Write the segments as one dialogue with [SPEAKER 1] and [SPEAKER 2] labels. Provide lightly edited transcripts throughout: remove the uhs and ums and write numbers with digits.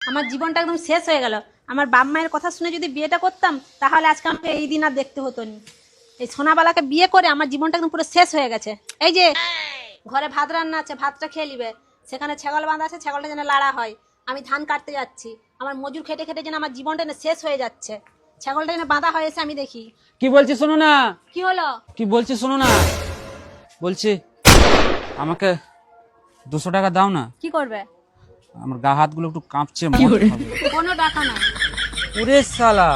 [SPEAKER 1] আমার জীবনটা একদম শেষ হয়ে গেল। আমার বাপ মায়ের কথা শুনে যদি বিয়েটা করতাম তাহলে আজকে আমাকে এই দিন আর দেখতে হতো না। এই সোনাবালাকে বিয়ে করে আমার জীবনটা একদম পুরো শেষ হয়ে গেছে। এই যে ঘরে ভাত রান্না আছে, ভাতটা খেয়ে নিবে। সেখানে ছাগল বাঁধা আছে, ছাগলটা যেন লাড়া হয়। আমি ধান কাটতে যাচ্ছি, আমার মজুর খেটে খেটে যেন আমার জীবনটা যেন শেষ হয়ে যাচ্ছে। ছাগলটা যেন বাঁধা হয়েছে আমি দেখি।
[SPEAKER 2] কি বলছি শোনো না,
[SPEAKER 1] কি হলো?
[SPEAKER 2] কি বলছি শোনো না, বলছি আমাকে 200 টাকা দাও না।
[SPEAKER 1] কি করবে?
[SPEAKER 2] আমার গা হাতগুলো একটু কাঁপছে, মদ খাবো।
[SPEAKER 1] কোনো টাকা না।
[SPEAKER 2] ওরে শালা,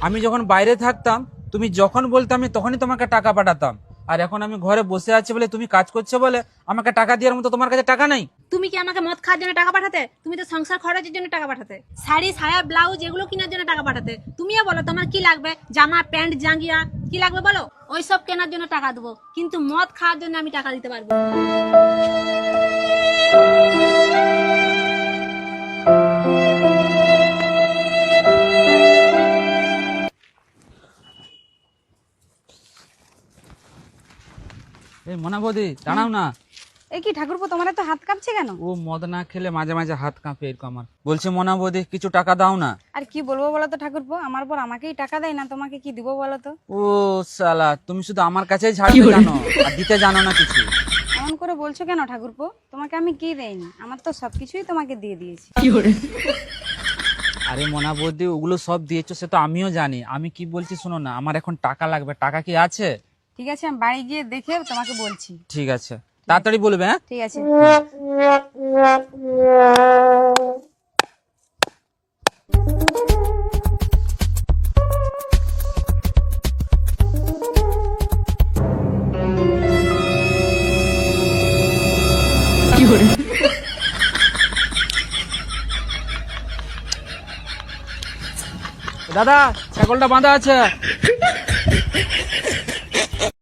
[SPEAKER 2] আমি যখন বাইরে থাকতাম তুমি যখন বলতে আমি তখনই তোমাকে টাকা পাঠাতাম, আর এখন আমি ঘরে বসে আছি বলে তুমি কাজ করছো বলে আমাকে টাকা দেওয়ার মতো তোমার কাছে টাকা নাই।
[SPEAKER 1] তুমি কি আমাকে মদ খাওয়ার জন্য টাকা পাঠাতে? তুমি তো সংসার খরচের জন্য টাকা পাঠাতে, শাড়ি সায়া ব্লাউজ এগুলো কেনার জন্য টাকা পাঠাতে। তুমিও বলো তোমার কি লাগবে, জামা প্যান্ট জাঙ্গিয়া কি লাগবে বলো, ওইসব কেনার জন্য টাকা দেবো, কিন্তু মদ খাওয়ার জন্য আমি টাকা দিতে পারবো না।
[SPEAKER 2] এই মনা বৌদি দাঁড়াও না।
[SPEAKER 3] এই কি ঠাকুরপো, তোমার তো হাত কাঁপছে কেন?
[SPEAKER 2] ও মদ না খেলে মাঝে মাঝে হাত কাঁপে এরকম আমার। বলছে মনা বৌদি কিছু টাকা দাও না।
[SPEAKER 3] আর কি বলবো বলো তো ঠাকুরপো, আমার পর আমাকেই টাকা দেয় না, তোমাকে কি দিব বলো তো?
[SPEAKER 2] ও শালা, তুমি শুধু আমার কাছেই ঝাড়তে জানো আর দিতে জানো না কিছু।
[SPEAKER 3] এমন করে বলছো কেন ঠাকুরপো? তোমাকে আমি কি দেইনি? আমার তো সবকিছুই তোমাকে দিয়ে দিয়েছি।
[SPEAKER 2] আরে মোনা বৌদি, ওগুলো সব দিয়েছো সে তো আমিও জানি। আমি কি বলছি শোনো না, আমার এখন টাকা লাগবে। টাকা কি আছে?
[SPEAKER 3] ঠিক আছে, আমি বাড়ি গিয়ে দেখে তোমাকে বলছি।
[SPEAKER 2] ঠিক আছে, তাড়াতাড়ি বলবে। হ্যাঁ
[SPEAKER 3] ঠিক আছে।
[SPEAKER 2] দাদা, ছাগলটা বাঁধা আছে।